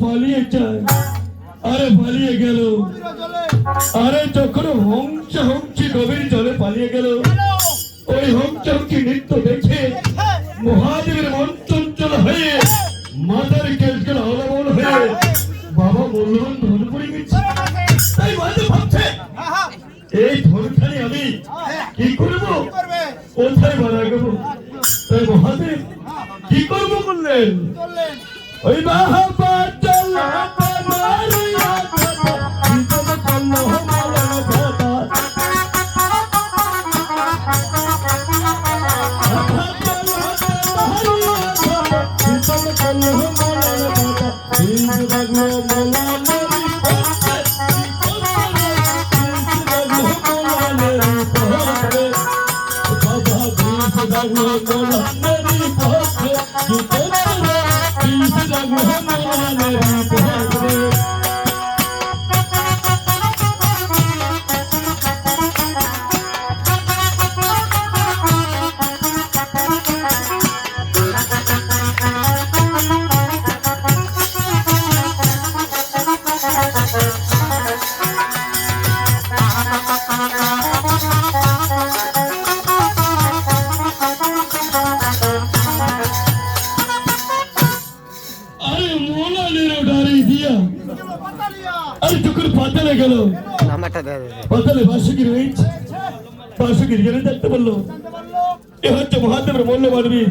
পালিয়ে যায় আরে পালিয়ে গেল আরে যখন হংসী গভীর জলে পালিয়ে গেল ওই হংসী নৃত্য দেখে মহাদেবের মন চঞ্চল হয়ে মাথার কেশগুলো হলবল হয়ে বাবা মূল্যবান ধন পড়ে গেছে তাই মহাদেব ভাবছে এই ধনখানি আমি কি করবো কোথায় বানাবো তাই মহাদেব কি করবো বললেন ওই বাবা চল মারিয়া কথা চল মালানা কথা পাতালে বাসুকির হয়েছে বাসুকির জন্য দেখতে বললো এ হচ্ছে মহাদেবের মূল্য মানবী